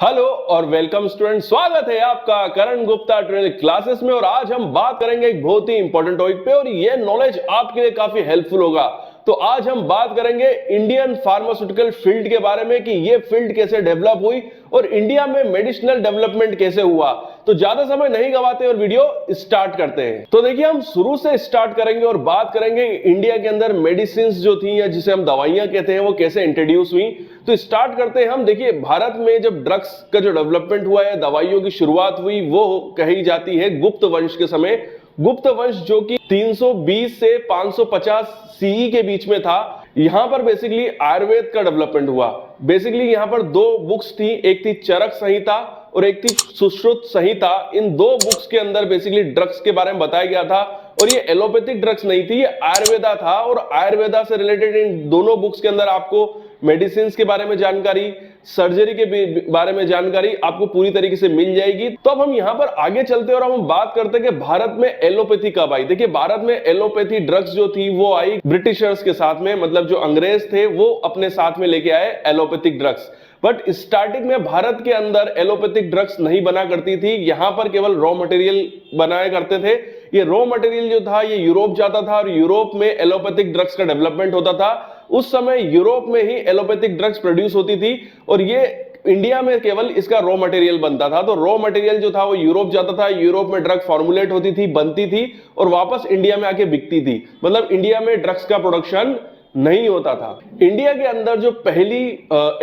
Hello और welcome student, स्वागत है आपका करण गुप्ता ट्रेनिंग क्लासेस में। और आज हम बात करेंगे एक बहुत ही इंपॉर्टेंट टॉपिक पे और ये नॉलेज आपके लिए काफी हेल्पफुल होगा। तो आज हम बात करेंगे इंडियन फार्मास्यूटिकल फील्ड के बारे में कि ये फील्ड कैसे डेवलप हुई और इंडिया में मेडिसिनल डेवलपमेंट कैसे हुआ। तो ज्यादा समय नहीं गवाते और वीडियो स्टार्ट करते हैं। तो देखिए, हम शुरू से स्टार्ट करेंगे और बात करेंगे इंडिया के अंदर मेडिसिन जो थी या जिसे हम दवाइयां कहते हैं वो कैसे इंट्रोड्यूस हुई। तो स्टार्ट करते हैं हम। देखिए, भारत में जब ड्रग्स का जो डेवलपमेंट हुआ है, दवाइयों की शुरुआत हुई, वो कही जाती है गुप्त वंश के समय। गुप्त वंश जो कि 320 से 550 सीई के बीच में था। यहां पर बेसिकली आयुर्वेद का डेवलपमेंट हुआ। बेसिकली यहां पर दो बुक्स थी, एक थी चरक संहिता और एक थी सुश्रुत संहिता। इन दो बुक्स के अंदर बेसिकली ड्रग्स के बारे में बताया गया था और ये एलोपैथिक ड्रग्स नहीं थी, ये आयुर्वेदा था। और आयुर्वेदा से रिलेटेड इन दोनों बुक्स के अंदर आपको मेडिसिन के बारे में जानकारी, सर्जरी के बारे में जानकारी आपको पूरी तरीके से मिल जाएगी। तो अब हम यहां पर आगे चलते हैं और हम बात करते हैं कि भारत में एलोपैथी कब आई। देखिए, भारत में एलोपैथी ड्रग्स जो थी वो आई ब्रिटिशर्स के साथ में, मतलब जो अंग्रेज थे वो अपने साथ में लेके आए एलोपैथिक ड्रग्स। बट स्टार्टिंग में भारत के अंदर एलोपैथिक ड्रग्स नहीं बना करती थी, यहां पर केवल रॉ मटेरियल बनाया करते थे। ये रॉ मटेरियल जो था ये यूरोप जाता था और यूरोप में एलोपैथिक ड्रग्स का डेवलपमेंट होता था। उस समय यूरोप में ही एलोपैथिक ड्रग्स प्रोड्यूस होती थी और ये इंडिया में केवल इसका रॉ मटेरियल बनता था। तो रॉ मटेरियल जो था वो यूरोप जाता था, यूरोप में ड्रग फॉर्मुलेट होती थी, बनती थी और वापस इंडिया में आके बिकती थी। मतलब इंडिया में ड्रग्स का प्रोडक्शन नहीं होता था। इंडिया के अंदर जो पहली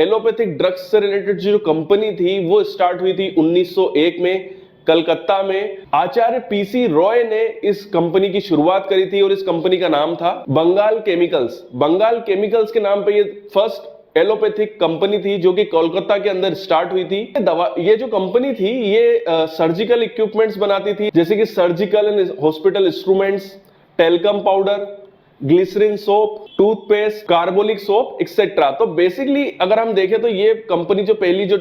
एलोपैथिक ड्रग्स से रिलेटेड जो कंपनी थी वो स्टार्ट हुई थी 1901 में कलकत्ता में। आचार्य पीसी रॉय ने इस कंपनी की शुरुआत करी थी और इस कंपनी का नाम था बंगाल केमिकल्स। बंगाल केमिकल्स के नाम पे ये फर्स्ट एलोपैथिक कंपनी थी जो कि कोलकाता के अंदर स्टार्ट हुई थी। ये जो कंपनी थी ये सर्जिकल इक्विपमेंट्स बनाती थी, जैसे कि surgical and hospital instruments, talcum powder, glycerine soap, toothpaste, carbolic soap etcetera. तो बेसिकली अगर हम देखें तो ये कंपनी जो पहली जो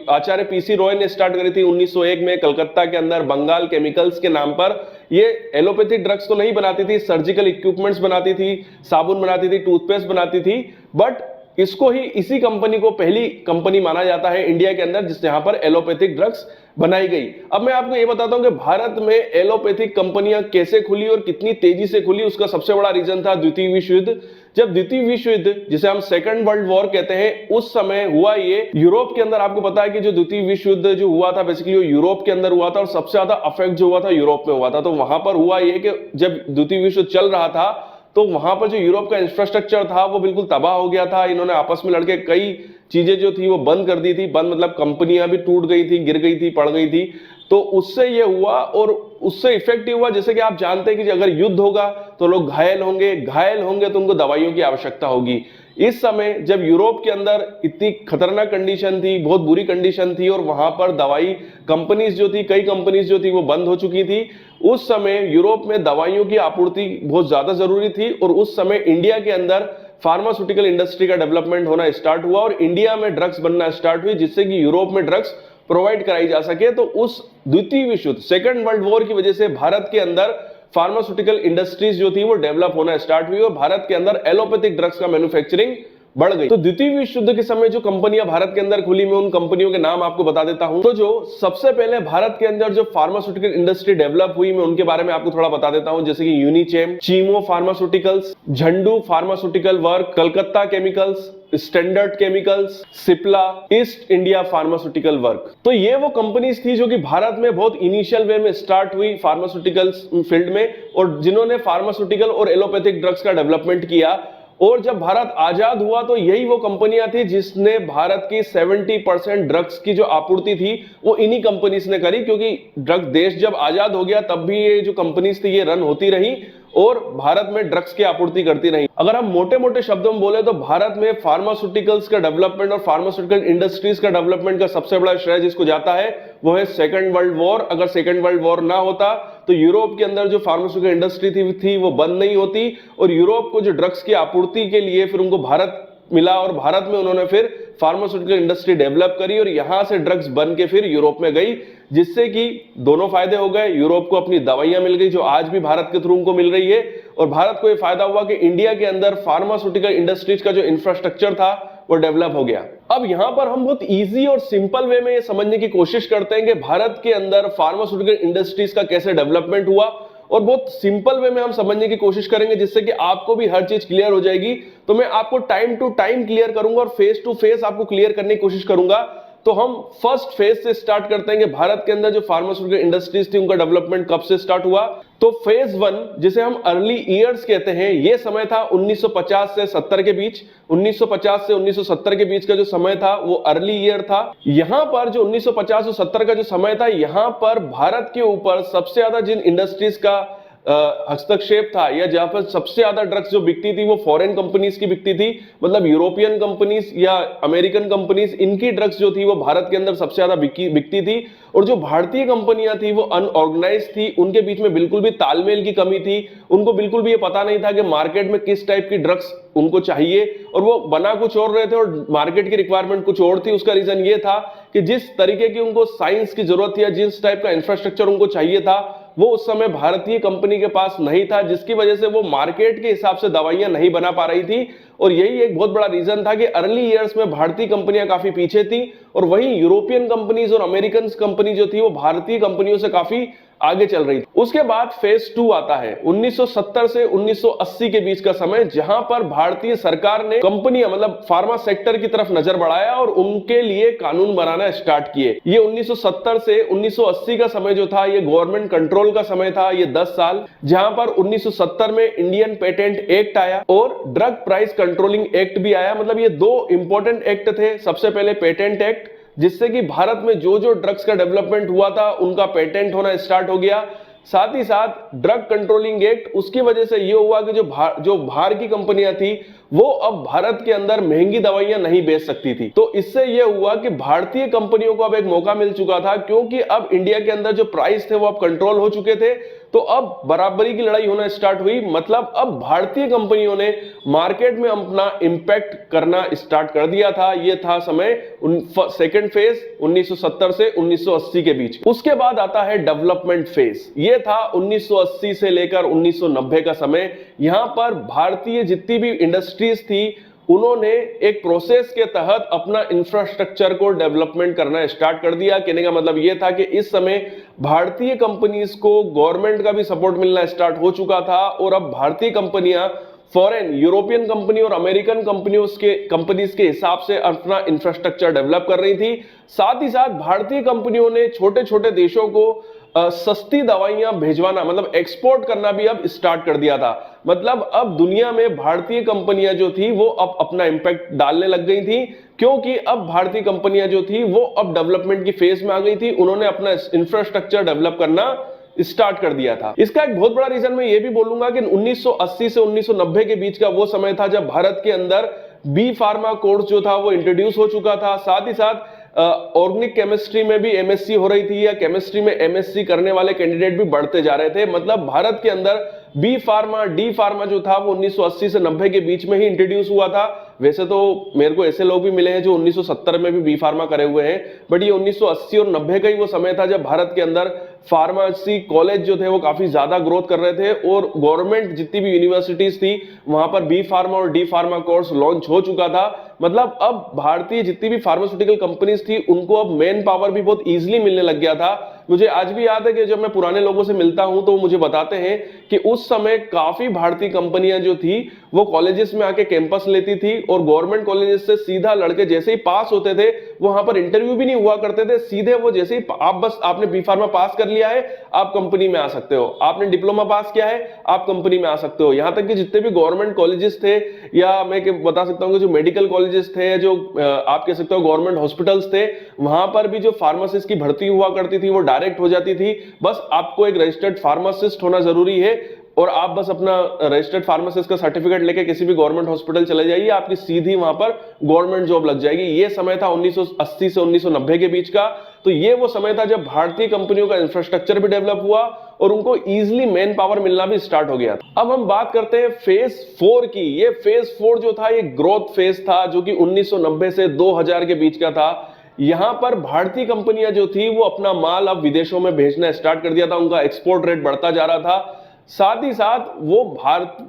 आचार्य पीसी रॉय ने स्टार्ट करी थी 1901 में कलकत्ता के अंदर बंगाल केमिकल्स के नाम पर, ये एलोपैथिक ड्रग्स तो नहीं बनाती थी, सर्जिकल इक्विपमेंट्स बनाती थी, साबुन बनाती थी, टूथपेस्ट बनाती थी। बट इसको ही, इसी कंपनी को पहली कंपनी माना जाता है इंडिया के अंदर जिस जहां पर एलोपैथिक ड्रग्स बनाई गई। अब मैं आपको ये बताता हूं कि भारत में एलोपैथिक कंपनियां कैसे खुली और कितनी तेजी से खुली। उसका सबसे बड़ा रीजन था द्वितीय विश्व युद्ध। जब द्वितीय विश्व युद्ध, जिसे हम सेकंड वर्ल्ड वॉर कहते हैं, उस समय हुआ ये यूरोप के अंदर। आपको पता है कि जो द्वितीय विश्व युद्ध जो हुआ था बेसिकली वो यूरोप के अंदर हुआ था और सबसे ज्यादा अफेक्ट जो हुआ था यूरोप में हुआ था। तो वहां पर हुआ ये कि जब द्वितीय विश्व युद्ध चल रहा था तो वहां पर जो यूरोप का इंफ्रास्ट्रक्चर था वो बिल्कुल तबाह हो गया था। इन्होंने आपस में लड़के कई चीजें जो थी वो बंद कर दी थी। बंद मतलब कंपनियां भी टूट गई थी, गिर गई थी, पड़ गई थी। तो उससे ये हुआ और उससे इफेक्टिव हुआ, जैसे कि आप जानते हैं कि अगर युद्ध होगा तो लोग घायल होंगे, घायल होंगे तो उनको दवाइयों की आवश्यकता होगी। इस समय जब यूरोप के अंदर इतनी खतरनाक कंडीशन थी, बहुत बुरी कंडीशन थी और वहां पर दवाई कंपनीज जो थी, कई कंपनीज जो थी वो बंद हो चुकी थी। उस समय यूरोप में दवाइयों की आपूर्ति बहुत ज्यादा जरूरी थी और उस समय इंडिया के अंदर फार्मास्यूटिकल इंडस्ट्री का डेवलपमेंट होना स्टार्ट हुआ और इंडिया में ड्रग्स बनना स्टार्ट हुई, जिससे कि यूरोप में ड्रग्स प्रोवाइड कराई जा सके। तो उस द्वितीय विश्व युद्ध, सेकंड वर्ल्ड वॉर की वजह से भारत के अंदर फार्मास्यूटिकल इंडस्ट्रीज जो थी वो डेवलप होना स्टार्ट हुई और भारत के अंदर एलोपैथिक ड्रग्स का मैन्युफैक्चरिंग बढ़ गई। तो द्वितीय विश्व युद्ध के समय जो कंपनियां भारत के अंदर खुली, मैं उन कंपनियों के नाम आपको बता देता हूं। तो जो सबसे पहले भारत के अंदर जो फार्मास्यूटिकल इंडस्ट्री डेवलप हुई, मैं उनके बारे में आपको थोड़ा बता देता हूं, जैसे कि यूनिचेम, चीमो pharmaceuticals, Zandu pharmaceutical work, Calcutta chemicals, standard chemicals, Cipla, East India pharmaceutical work. तो ये वो कंपनीज थी जो कि भारत में बहुत इनिशियल वे में स्टार्ट हुई फार्मास्यूटिकल्स फील्ड में और जिन्होंने फार्मास्यूटिकल और एलोपैथिक ड्रग्स का डेवलपमेंट किया। और जब भारत आजाद हुआ तो यही वो कंपनियां थी जिसने भारत की 70% ड्रग्स की जो आपूर्ति थी वो इन्हीं कंपनीज ने करी, क्योंकि ड्रग देश जब आजाद हो गया तब भी ये जो कंपनीज थी ये रन होती रही और भारत में ड्रग्स की आपूर्ति करती रही। अगर हम मोटे मोटे शब्दों में बोले तो भारत में फार्मास्यूटिकल्स का डेवलपमेंट और फार्मास्यूटिकल इंडस्ट्रीज का डेवलपमेंट का सबसे बड़ा श्रेय जिसको जाता है वो है सेकंड वर्ल्ड वॉर। अगर सेकंड वर्ल्ड वॉर ना होता तो यूरोप के अंदर जो फार्मास्यूटिकल इंडस्ट्री थी वो बंद नहीं होती और यूरोप को जो ड्रग्स की आपूर्ति के लिए फिर उनको भारत मिला और भारत में उन्होंने फिर फार्मास्यूटिकल इंडस्ट्री डेवलप करी और यहां से ड्रग्स बन के फिर यूरोप में गई, जिससे कि दोनों फायदे हो गए। यूरोप को अपनी दवाइयां मिल गई जो आज भी भारत के थ्रू उनको मिल रही है और भारत को यह फायदा हुआ कि इंडिया के अंदर फार्मास्यूटिकल इंडस्ट्रीज का जो इंफ्रास्ट्रक्चर था वो डेवलप हो गया। अब यहां पर हम बहुत इजी और सिंपल वे में ये समझने की कोशिश करते हैं कि भारत के अंदर फार्मास्यूटिकल इंडस्ट्रीज का कैसे डेवलपमेंट हुआ, और बहुत सिंपल वे में हम समझने की कोशिश करेंगे जिससे कि आपको भी हर चीज क्लियर हो जाएगी। तो मैं आपको टाइम टू टाइम क्लियर करूंगा और फेस टू फेस आपको क्लियर करने की कोशिश करूंगा। तो हम फर्स्ट फेज से स्टार्ट करते हैं कि भारत के अंदर जो फार्मास्यूटिकल इंडस्ट्रीज थी उनका डेवलपमेंट कब से स्टार्ट हुआ। तो फेज 1 जिसे हम अर्ली ईयर्स कहते हैं, यह समय था 1950 से 70 के बीच। 1950 से 1970 के बीच का जो समय था वो अर्ली ईयर था। यहां पर जो 1950 और 70 का जो समय था, यहां पर भारत के ऊपर सबसे ज्यादा जिन इंडस्ट्रीज का हस्तक्षेप था या जहां पर सबसे ज्यादा ड्रग्स जो बिकती थी वो फॉरेन कंपनीज की बिकती थी, मतलब यूरोपियन कंपनीज या अमेरिकन कंपनीज, इनकी ड्रग्स जो थी वो भारत के अंदर सबसे ज्यादा बिकती थी। और जो भारतीय कंपनियां थी वो अनऑर्गेनाइज थी, उनके बीच में बिल्कुल भी तालमेल की कमी थी। उनको बिल्कुल भी ये पता नहीं था कि मार्केट में किस टाइप की ड्रग्स उनको चाहिए, और वो बना कुछ और रहे थे और मार्केट की रिक्वायरमेंट कुछ और थी। उसका रीजन ये था कि जिस तरीके की उनको साइंस की जरूरत थी या जिस टाइप का इंफ्रास्ट्रक्चर उनको चाहिए था वो उस समय भारतीय कंपनी के पास नहीं था, जिसकी वजह से वो मार्केट के हिसाब से दवाइयां नहीं बना पा रही थी। और यही एक बहुत बड़ा रीजन था कि अर्ली ईयर्स में भारतीय कंपनियां काफी पीछे थी, और वहीं यूरोपियन कंपनीज और अमेरिकन कंपनी जो थी वो भारतीय कंपनियों से काफी आगे चल रही थी। उसके बाद फेज 2 आता है 1970 से 1980 के बीच का समय, जहां पर भारतीय सरकार ने कंपनियां मतलब फार्मा सेक्टर की तरफ नजर बढ़ाया और उनके लिए कानून बनाना स्टार्ट किए। ये 1970 से 1980 का समय जो था ये गवर्नमेंट कंट्रोल का समय था, ये 10 साल, जहां पर 1970 में इंडियन पेटेंट एक्ट आया और ड्रग प्राइस कंट्रोलिंग एक्ट भी आया। मतलब ये दो इंपॉर्टेंट एक्ट थे। सबसे पहले पेटेंट एक्ट, जिससे कि भारत में जो जो ड्रग्स का डेवलपमेंट हुआ था उनका पेटेंट होना स्टार्ट हो गया। साथ ही साथ ड्रग कंट्रोलिंग एक्ट, उसकी वजह से यह हुआ कि जो बाहर की कंपनियां थी वो अब भारत के अंदर महंगी दवाइयां नहीं बेच सकती थी। तो इससे यह हुआ कि भारतीय कंपनियों को अब एक मौका मिल चुका था, क्योंकि अब इंडिया के अंदर जो प्राइस थे वो अब कंट्रोल हो चुके थे। तो अब बराबरी की लड़ाई होना स्टार्ट हुई। मतलब अब भारतीय कंपनियों ने मार्केट में अपना इंपैक्ट करना स्टार्ट कर दिया था। यह था समय सेकंड फेज 1970 से 1980 के बीच। उसके बाद आता है डेवलपमेंट फेज। यह था 1980 से लेकर 1990 का समय। यहां पर भारतीय जितनी भी इंडस्ट्रीज थी उन्होंने एक प्रोसेस के तहत अपना इंफ्रास्ट्रक्चर को डेवलपमेंट करना स्टार्ट कर दिया। कहने का मतलब यह था कि इस समय भारतीय कंपनीज को गवर्नमेंट का भी सपोर्ट मिलना स्टार्ट हो चुका था, और अब भारतीय कंपनियां फॉरेन यूरोपियन कंपनी और अमेरिकन कंपनीज के हिसाब से अपना इंफ्रास्ट्रक्चर डेवलप कर रही थी। साथ ही साथ भारतीय कंपनियों ने छोटे छोटे देशों को सस्ती दवाइयां भेजवाना मतलब एक्सपोर्ट करना भी अब स्टार्ट कर दिया था। मतलब अब दुनिया में भारतीय कंपनियां जो थी वो अब अपना इंपैक्ट डालने लग गई थी, क्योंकि अब भारतीय कंपनियां जो थी वो अब डेवलपमेंट की फेज में आ गई थी। उन्होंने अपना इंफ्रास्ट्रक्चर डेवलप करना स्टार्ट कर दिया था। इसका एक बहुत बड़ा रीजन मैं ये भी बोलूंगा कि 1980 से 1990 के बीच का वो समय था जब भारत के अंदर बी फार्मा कोर्स जो था वो इंट्रोड्यूस हो चुका था। साथ ही साथ ऑर्गेनिक केमिस्ट्री में भी एमएससी हो रही थी, या केमिस्ट्री में एमएससी करने वाले कैंडिडेट भी बढ़ते जा रहे थे। मतलब भारत के अंदर बी फार्मा डी फार्मा जो था वो 1980 से 90 के बीच में ही इंट्रोड्यूस हुआ था। वैसे तो मेरे को ऐसे लोग भी मिले हैं जो 1970 में भी बी फार्मा करे हुए हैं, बट ये 1980 और 90 का ही वो समय था जब भारत के अंदर फार्मेसी कॉलेज जो थे वो काफी ज्यादा ग्रोथ कर रहे थे, और गवर्नमेंट जितनी भी यूनिवर्सिटीज थी वहां पर बी फार्मा और डी फार्मा कोर्स लॉन्च हो चुका था। मतलब अब भारतीय जितनी भी फार्मास्यूटिकल कंपनीज थी उनको अब मेन पावर भी बहुत इजीली मिलने लग गया था। मुझे आज भी याद है कि जब मैं पुराने लोगों से मिलता हूं तो मुझे बताते हैं कि उस समय काफी भारतीय कंपनियां जो थी वो कॉलेजेस में आके कैंपस लेती थी, और गवर्नमेंट कॉलेजेस से सीधा लड़के जैसे ही पास होते थे वहां पर इंटरव्यू भी नहीं हुआ करते थे, सीधे वो जैसे ही आपने बी फार्मा पास कर लिया है आप कंपनी में आ सकते हो, आपने डिप्लोमा पास किया है आप कंपनी में आ सकते हो। यहां तक कि जितने भी गवर्नमेंट कॉलेजेस थे, या मैं बता सकता हूं कि जो मेडिकल कॉलेजेस थे, जो आप कह सकते हो गवर्नमेंट हॉस्पिटल्स थे, वहां पर भी जो फार्मासिस्ट की भर्ती हुआ करती थी वो डायरेक्ट हो जाती थी। बस आपको एक रजिस्टर्ड फार्मासिस्ट होना जरूरी है, और आप बस अपना रजिस्टर्ड फार्मासिस्ट का सर्टिफिकेट लेके किसी भी गवर्नमेंट हॉस्पिटल चले जाइए, आपकी सीधी वहां पर गवर्नमेंट जॉब लग जाएगी। ये समय था 1980 से 1990 के बीच का। तो ये वो समय था जब भारतीय कंपनियों का इंफ्रास्ट्रक्चर भी डेवलप हुआ और उनको इजीली मैन पावर मिलना भी स्टार्ट हो गया था। अब हम बात करते हैं फेज 4 की। ये फेज 4 जो था ये ग्रोथ फेज था, जो कि 1990 से 2000 के बीच का था। यहां पर भारतीय कंपनियां जो थी वो अपना माल अब विदेशों में भेजना स्टार्ट कर दिया था, उनका एक्सपोर्ट रेट बढ़ता जा रहा था। साथ ही साथ वो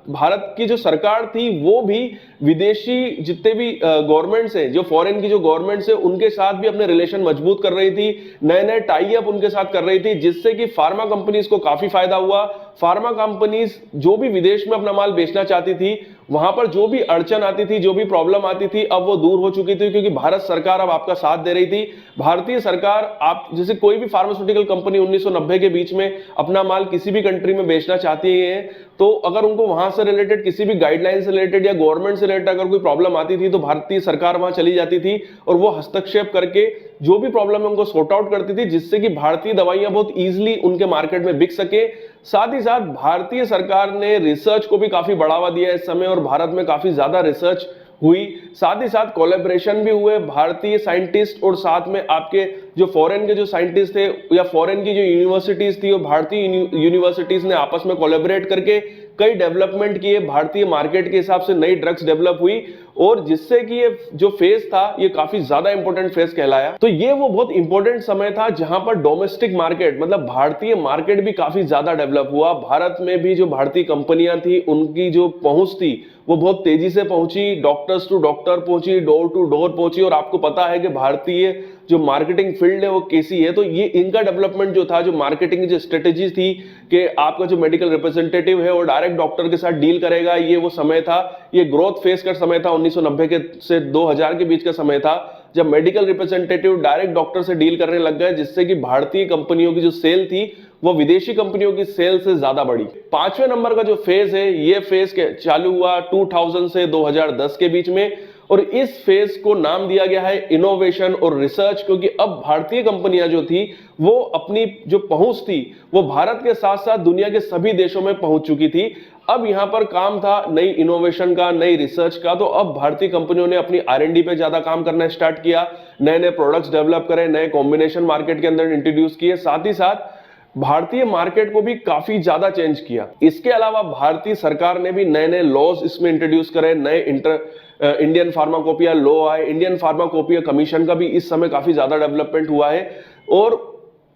भारत की जो सरकार थी वो भी विदेशी जितने भी गवर्नमेंट्स हैं, जो फॉरेन की जो गवर्नमेंट्स है, उनके साथ भी अपने रिलेशन मजबूत कर रही थी, नए नए टाई अप उनके साथ कर रही थी, जिससे कि फार्मा कंपनीज को काफी फायदा हुआ। फार्मा कंपनीज जो भी विदेश में अपना माल बेचना चाहती थी, वहां पर जो भी अड़चन आती थी, जो भी प्रॉब्लम आती थी, अब वो दूर हो चुकी थी, क्योंकि भारत सरकार अब आपका साथ दे रही थी। भारतीय सरकार, आप जैसे कोई भी फार्मास्यूटिकल कंपनी 1990 के बीच में अपना माल किसी भी कंट्री में बेचना चाहती है, तो अगर उनको वहां से रिलेटेड किसी भी गाइडलाइन से रिलेटेड या गवर्नमेंट से रिलेटेड अगर कोई प्रॉब्लम आती थी, तो भारतीय सरकार वहां चली जाती थी और वो हस्तक्षेप करके जो भी प्रॉब्लम है उनको सॉर्ट आउट करती थी, जिससे कि भारतीय दवाइयां बहुत इजीली उनके मार्केट में बिक सके। साथ ही साथ भारतीय सरकार ने रिसर्च को भी काफी बढ़ावा दिया इस समय, और भारत में काफी ज्यादा रिसर्च हुई। साथ ही साथ कोलैबोरेशन भी हुए भारतीय साइंटिस्ट और साथ में आपके जो फॉरेन के जो साइंटिस्ट थे या फॉरेन की जो यूनिवर्सिटीज थी, वो भारतीय यूनिवर्सिटीज ने आपस में कोलैबोरेट करके कई डेवलपमेंट किए, भारतीय मार्केट के हिसाब से नई ड्रग्स डेवलप हुई, और जिससे कि ये जो फेज था ये काफी ज्यादा इंपॉर्टेंट फेज कहलाया। तो ये वो बहुत इंपॉर्टेंट समय था जहां पर डोमेस्टिक मार्केट मतलब भारतीय मार्केट भी काफी ज्यादा डेवलप हुआ। भारत में भी जो भारतीय कंपनियां थी उनकी जो पहुंच थी वो बहुत तेजी से पहुंची, डॉक्टर्स टू डॉक्टर पहुंची, डोर टू डोर पहुंची। और आपको पता है कि भारतीय जो मार्केटिंग फील्ड है वो कैसी है, तो ये इनका डेवलपमेंट जो था, जो मार्केटिंग की जो स्ट्रेटेजी थी कि आपका जो मेडिकल रिप्रेजेंटेटिव है वो डायरेक्ट डॉक्टर के साथ डील करेगा, ये वो समय था, ये ग्रोथ फेज का समय था। 1990 के से 2000 के बीच का समय था जब मेडिकल रिप्रेजेंटेटिव डायरेक्ट डॉक्टर से डील करने लग गए, जिससे कि भारतीय कंपनियों की जो सेल थी वो विदेशी कंपनियों की सेल से ज्यादा बढ़ी। पांचवें नंबर का जो फेज है, ये फेज चालू हुआ 2000 से 2010 के बीच में, और इस फेज को नाम दिया गया है इनोवेशन और रिसर्च, क्योंकि अब भारतीय कंपनियां जो थी वो अपनी जो पहुंच थी वो भारत के साथ साथ दुनिया के सभी देशों में पहुंच चुकी थी। अब यहां पर काम था नई इनोवेशन का, नई रिसर्च का। तो अब भारतीय कंपनियों ने अपनी R&D पे ज्यादा काम करना स्टार्ट किया, नए नए प्रोडक्ट्स डेवलप करे, नए कॉम्बिनेशन मार्केट के अंदर इंट्रोड्यूस किए। साथ ही साथ भारतीय मार्केट को भी काफी ज्यादा चेंज किया। इसके अलावा भारतीय सरकार ने भी नए नए लॉज इसमें इंट्रोड्यूस करे, नए इंडियन फार्माकोपिया लॉ आए, इंडियन फार्माकोपिया कमीशन का भी इस समय काफी ज्यादा डेवलपमेंट हुआ है। और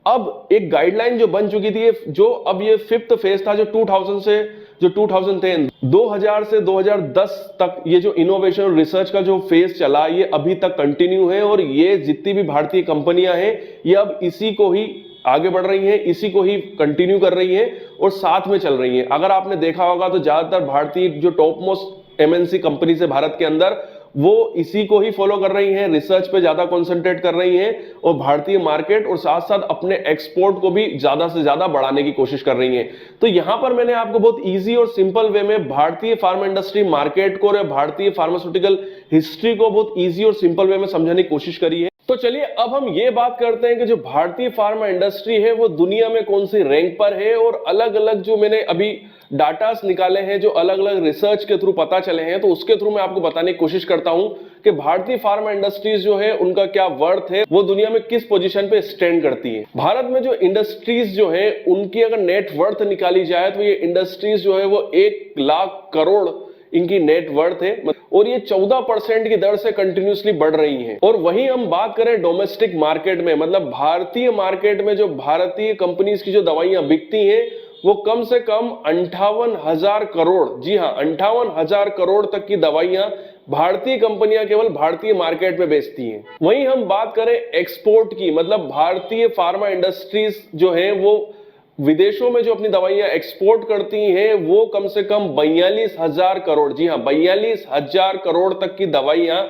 अब एक गाइडलाइन जो बन चुकी थी, जो अब ये फिफ्थ फेज था, जो 2000 से जो 2010 2000 से 2010 तक ये जो इनोवेशन और रिसर्च का जो फेज चला, ये अभी तक कंटिन्यू है। और ये जितनी भी भारतीय कंपनियां हैं ये अब इसी को ही आगे बढ़ रही हैं, इसी को ही कंटिन्यू कर रही हैं और साथ में चल रही हैं। अगर आपने देखा होगा तो ज्यादातर भारतीय जो टॉप मोस्ट MNC कंपनीज है भारत के अंदर, वो इसी को ही फॉलो कर रही हैं, रिसर्च पे ज्यादा कंसंट्रेट कर रही हैं और भारतीय मार्केट और साथ साथ अपने एक्सपोर्ट को भी ज्यादा से ज्यादा बढ़ाने की कोशिश कर रही हैं। तो यहां पर मैंने आपको बहुत इजी और सिंपल वे में भारतीय फार्मा इंडस्ट्री मार्केट को और भारतीय फार्मास्यूटिकल हिस्ट्री को बहुत इजी और सिंपल वे में समझाने की कोशिश करी है। तो चलिए अब हम ये बात करते हैं कि जो भारतीय फार्मा इंडस्ट्री है वो दुनिया में कौन सी रैंक पर है, और अलग अलग जो मैंने अभी डाटास निकाले हैं, जो अलग अलग रिसर्च के थ्रू पता चले हैं, तो उसके थ्रू मैं आपको बताने की कोशिश करता हूं कि भारतीय फार्मा इंडस्ट्रीज जो है उनका क्या वर्थ है, वो दुनिया में किस पोजीशन पे स्टैंड करती है। भारत में जो इंडस्ट्रीज जो है उनकी अगर नेट वर्थ निकाली जाए तो ये इंडस्ट्रीज जो है वो 1 लाख करोड़ इनकी नेट वर्थ है, और ये 14% की दर से कंटिन्यूसली बढ़ रही हैं। और वहीं हम बात करें डोमेस्टिक मार्केट में, मतलब भारतीय मार्केट में जो भारतीय कंपनीज की जो दवाइयां बिकती हैं वो कम से कम 58,000 करोड़, जी हां 58,000 करोड़ तक की दवाइयां भारतीय कंपनियां केवल भारतीय मार्केट में बेचती हैं। वहीं हम बात करें एक्सपोर्ट की, मतलब भारतीय फार्मा इंडस्ट्रीज जो है वो विदेशों में जो अपनी दवाइयां एक्सपोर्ट करती हैं वो कम से कम 42,000 करोड़, जी हां 42,000 करोड़ तक की दवाइयां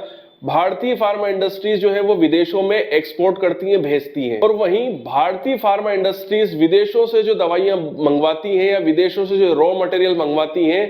भारतीय फार्मा इंडस्ट्रीज जो है वो विदेशों में एक्सपोर्ट करती हैं, भेजती हैं। और वहीं भारतीय फार्मा इंडस्ट्रीज विदेशों से जो दवाइयां मंगवाती हैं या विदेशों से जो रॉ मटेरियल मंगवाती हैं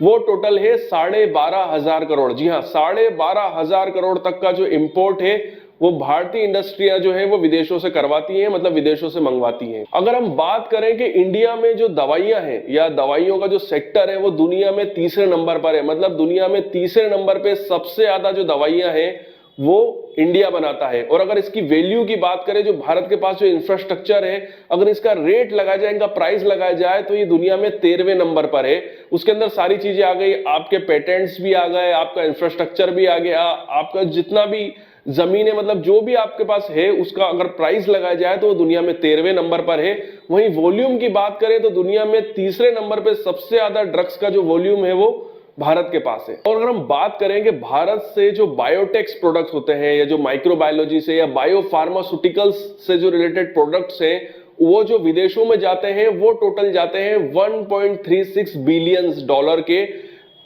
वो टोटल है 12,500 करोड़, जी हां 12,500 करोड़ तक का जो इंपोर्ट है वो भारतीय इंडस्ट्रियां जो है वो विदेशों से करवाती हैं, मतलब विदेशों से मंगवाती हैं। अगर हम बात करें कि इंडिया में जो दवाइयां हैं या दवाइयों का जो सेक्टर है वो दुनिया में तीसरे नंबर पर है, मतलब दुनिया में तीसरे नंबर पे सबसे ज्यादा जो दवाइयां हैं वो इंडिया बनाता है। और अगर इसकी वैल्यू की बात करें, जो भारत के पास जो इंफ्रास्ट्रक्चर है, अगर इसका रेट लगाया जाए, इनका प्राइस लगाया जाए, तो ये दुनिया में 13वें नंबर पर है। उसके अंदर सारी चीजें आ गई, आपके पेटेंट्स भी आ गए, आपका इंफ्रास्ट्रक्चर भी आ गया, आपका जितना भी जमीनें, मतलब जो भी आपके पास है उसका अगर प्राइस लगाया जाए तो वो दुनिया में 13वें नंबर पर है। वहीं वॉल्यूम की बात करें तो दुनिया में तीसरे नंबर पे सबसे ज्यादा ड्रग्स का जो वॉल्यूम है वो भारत के पास है। और अगर हम बात करें कि भारत से जो बायोटेक्स प्रोडक्ट्स होते हैं या जो माइक्रोबायोलॉजी से या बायो फार्मास्यूटिकल्स से जो रिलेटेड प्रोडक्ट्स हैं वो जो विदेशों में जाते हैं वो टोटल जाते हैं 1.36 बिलियन डॉलर के।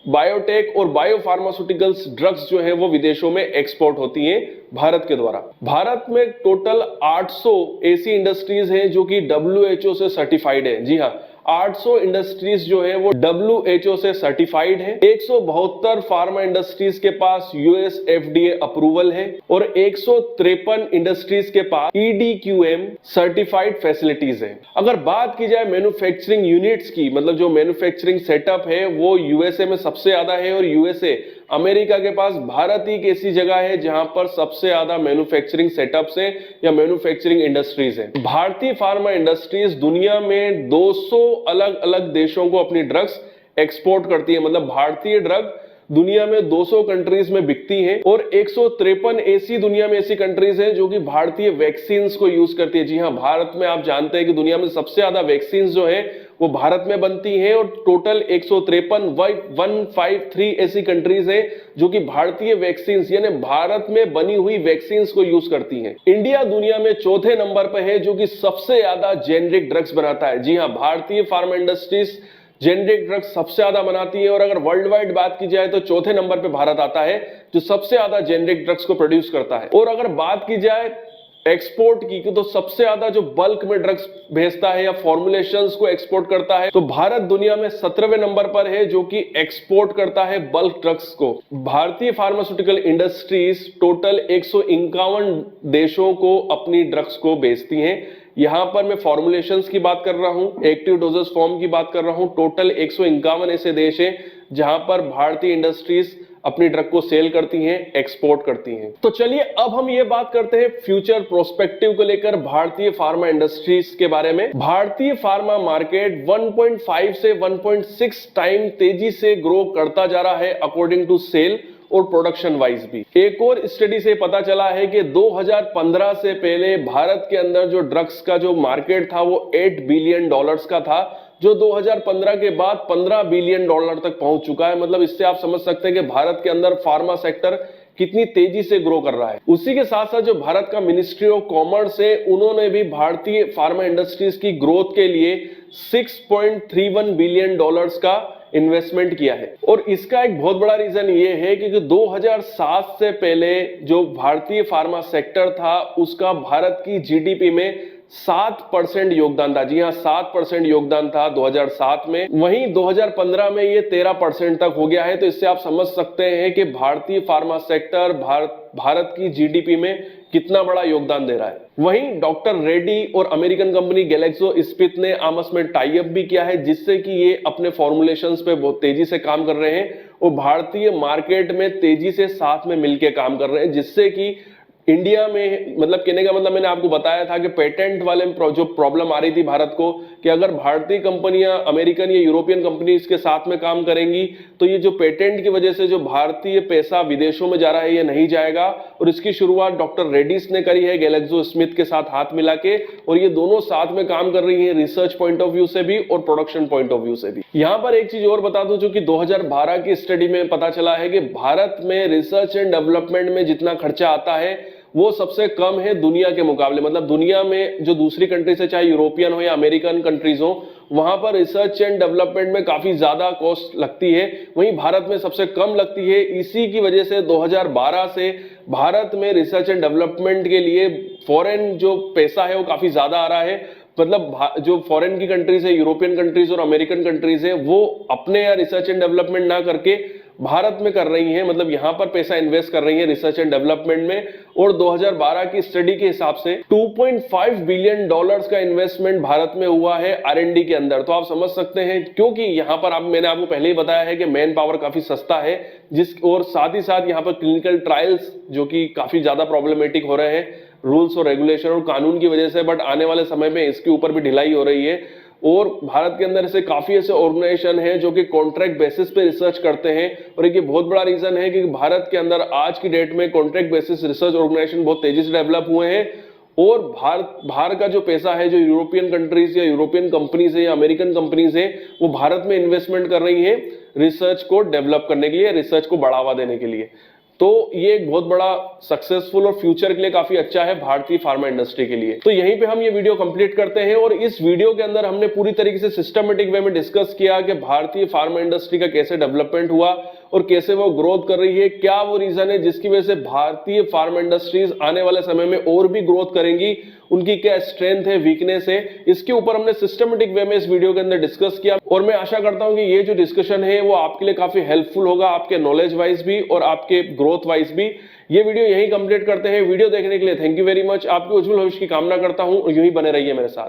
बायोटेक और बायो फार्मास्यूटिकल्स ड्रग्स जो है वो विदेशों में एक्सपोर्ट होती हैं भारत के द्वारा। भारत में टोटल 800 ऐसी इंडस्ट्रीज हैं जो कि WHO से सर्टिफाइड है। जी हाँ, 800 इंडस्ट्रीज जो है वो WHO से सर्टिफाइड है। 172 फार्मा इंडस्ट्रीज के पास US FDA अप्रूवल है और 153 इंडस्ट्रीज के पास EDQM सर्टिफाइड फैसिलिटीज है। अगर बात की जाए मैन्युफैक्चरिंग यूनिट्स की, मतलब जो मैन्युफैक्चरिंग सेटअप है वो USA में सबसे ज्यादा है और USA अमेरिका के पास भारत ही एक ऐसी जगह है जहां पर सबसे ज्यादा मैन्युफैक्चरिंग सेटअप्स हैं या मैन्युफैक्चरिंग इंडस्ट्रीज हैं। भारतीय फार्मा इंडस्ट्रीज दुनिया में 200 अलग अलग देशों को अपनी ड्रग्स एक्सपोर्ट करती है। मतलब भारतीय ड्रग दुनिया में 200 कंट्रीज में बिकती हैं और 153 ऐसी दुनिया में ऐसी कंट्रीज हैं जो कि भारतीय वैक्सीन को यूज करती है। जी हाँ, भारत में आप जानते हैं कि दुनिया में सबसे ज्यादा वैक्सीन जो है वो भारत में बनती हैं और टोटल 153 ऐसी कंट्रीज हैं जो कि भारतीय वैक्सीन यानी भारत में बनी हुई वैक्सीन को यूज करती हैं। इंडिया दुनिया में चौथे नंबर पर है जो कि सबसे ज्यादा जेनरिक ड्रग्स बनाता है। जी हाँ, भारतीय फार्मा इंडस्ट्रीज जेनरिक ड्रग्स सबसे ज्यादा बनाती है और अगर वर्ल्ड वाइड बात की जाए तो चौथे नंबर पे भारत आता है जो सबसे ज्यादा जेनरिक ड्रग्स को प्रोड्यूस करता है। और अगर बात की जाए एक्सपोर्ट की तो सबसे ज्यादा जो बल्क में ड्रग्स भेजता है या फॉर्मुलेशंस को एक्सपोर्ट करता है तो भारत दुनिया में 17वें नंबर पर है जो कि एक्सपोर्ट करता है बल्क ड्रग्स को। भारतीय फार्मास्यूटिकल इंडस्ट्रीज टोटल 151 देशों को अपनी ड्रग्स को बेचती हैं। यहां पर मैं फॉर्मुलेशंस की बात कर रहा हूं, एक्टिव डोजेस फॉर्म की बात कर रहा हूं। टोटल 151 ऐसे देश हैं जहां पर भारतीय इंडस्ट्रीज अपनी ड्रग को सेल करती हैं, एक्सपोर्ट करती हैं। तो चलिए अब हम ये बात करते हैं फ्यूचर प्रोस्पेक्टिव को लेकर भारतीय फार्मा इंडस्ट्रीज के बारे में। भारतीय फार्मा मार्केट 1.5 से 1.6 टाइम तेजी से ग्रो करता जा रहा है अकॉर्डिंग टू सेल और प्रोडक्शन वाइज भी। एक और स्टडी से पता चला है कि 2015 से पहले भारत के अंदर जो ड्रग्स का जो मार्केट था वो 8 बिलियन डॉलर्स का था, जो 2015 के बाद 15 बिलियन डॉलर तक पहुंच चुका है। मतलब इससे आप समझ सकते हैं कि भारत के अंदर फार्मा सेक्टर कितनी तेजी से ग्रो कर रहा है। उसी के साथ साथ जो भारत का मिनिस्ट्री ऑफ कॉमर्स है उन्होंने भी भारतीय फार्मा इंडस्ट्रीज की ग्रोथ के लिए 6.31 बिलियन डॉलर्स का इन्वेस्टमेंट किया है। और इसका एक बहुत बड़ा रीजन ये है कि 2007 से पहले जो भारतीय फार्मा सेक्टर था उसका भारत की जीडीपी में 7% योगदान था। जी हाँ, 7% योगदान था 2007 में। वहीं 2015 में ये 13% तक हो गया है। तो इससे आप समझ सकते हैं कि भारतीय फार्मा सेक्टर भारत की जीडीपी में कितना बड़ा योगदान दे रहा है। वहीं डॉक्टर रेड्डी और अमेरिकन कंपनी गैलेक्सो स्मिथ ने आपस में टाई अप भी किया है जिससे कि ये अपने फॉर्मुलेशंस पे बहुत तेजी से काम कर रहे हैं और भारतीय मार्केट में तेजी से साथ में मिलकर काम कर रहे हैं, जिससे कि इंडिया में, मतलब कहने का मतलब मैंने आपको बताया था कि पेटेंट वाले जो प्रॉब्लम आ रही थी भारत को कि अगर भारतीय कंपनियां अमेरिकन या यूरोपियन कंपनी के साथ में काम करेंगी तो ये जो पेटेंट की वजह से जो भारतीय पैसा विदेशों में जा रहा है ये नहीं जाएगा। और इसकी शुरुआत डॉक्टर रेड्डीज ने करी है गैलेक्सो स्मिथ के साथ हाथ मिला के, और ये दोनों साथ में काम कर रही है रिसर्च पॉइंट ऑफ व्यू से भी और प्रोडक्शन पॉइंट ऑफ व्यू से भी। यहां पर एक चीज और बता दूं जो कि 2012 की स्टडी में पता चला है कि भारत में रिसर्च एंड डेवलपमेंट में जितना खर्चा आता है वो सबसे कम है दुनिया के मुकाबले। मतलब दुनिया में जो दूसरी कंट्रीज है, चाहे यूरोपियन हो या अमेरिकन कंट्रीज हो, वहां पर रिसर्च एंड डेवलपमेंट में काफी ज्यादा कॉस्ट लगती है, वहीं भारत में सबसे कम लगती है। इसी की वजह से 2012 से भारत में रिसर्च एंड डेवलपमेंट के लिए फॉरेन जो पैसा है वो काफी ज्यादा आ रहा है। मतलब जो फॉरेन की कंट्रीज है, यूरोपियन कंट्रीज और अमेरिकन कंट्रीज है, वो अपने यहाँ रिसर्च एंड डेवलपमेंट ना करके भारत में कर रही हैं। मतलब यहां पर पैसा इन्वेस्ट कर रही है रिसर्च एंड डेवलपमेंट में। और 2012 की स्टडी के हिसाब से 2.5 बिलियन डॉलर्स का इन्वेस्टमेंट भारत में हुआ है R&D के अंदर। तो आप समझ सकते हैं, क्योंकि यहां पर मैंने आपको पहले ही बताया है कि मैन पावर काफी सस्ता है, और साथ ही साथ यहां पर क्लिनिकल ट्रायल्स जो कि काफी ज्यादा प्रॉब्लमेटिक हो रहे हैं रूल्स और रेगुलेशन और कानून की वजह से, बट आने वाले समय में इसके ऊपर भी ढिलाई हो रही है। और भारत के अंदर ऐसे काफी ऐसे ऑर्गेनाइजेशन हैं जो कि कॉन्ट्रैक्ट बेसिस पे रिसर्च करते हैं। और एक ये बहुत बड़ा रीजन है कि भारत के अंदर आज की डेट में कॉन्ट्रैक्ट बेसिस रिसर्च ऑर्गेनाइजेशन बहुत तेजी से डेवलप हुए हैं। और बाहर का जो पैसा है, जो यूरोपियन कंट्रीज या यूरोपियन कंपनीज है या अमेरिकन कंपनीज है, वो भारत में इन्वेस्टमेंट कर रही है रिसर्च को डेवलप करने के लिए, रिसर्च को बढ़ावा देने के लिए। तो ये एक बहुत बड़ा सक्सेसफुल और फ्यूचर के लिए काफी अच्छा है भारतीय फार्मा इंडस्ट्री के लिए। तो यहीं पे हम ये वीडियो कंप्लीट करते हैं और इस वीडियो के अंदर हमने पूरी तरीके से सिस्टमेटिक वे में डिस्कस किया कि भारतीय फार्मा इंडस्ट्री का कैसे डेवलपमेंट हुआ और कैसे वो ग्रोथ कर रही है, क्या वो रीजन है जिसकी वजह से भारतीय फार्मा इंडस्ट्रीज आने वाले समय में और भी ग्रोथ करेंगी, उनकी क्या स्ट्रेंथ है, वीकनेस है, इसके ऊपर हमने सिस्टमेटिक वे में इस वीडियो के अंदर डिस्कस किया। और मैं आशा करता हूं कि ये जो डिस्कशन है वो आपके लिए काफी हेल्पफुल होगा, आपके नॉलेज वाइज भी और आपके ग्रोथ वाइज भी। ये वीडियो यहीं कंप्लीट करते हैं। वीडियो देखने के लिए थैंक यू वेरी मच। आपके उज्जवल भविष्य की कामना करता हूं और यूं ही बने रहिए मेरे साथ।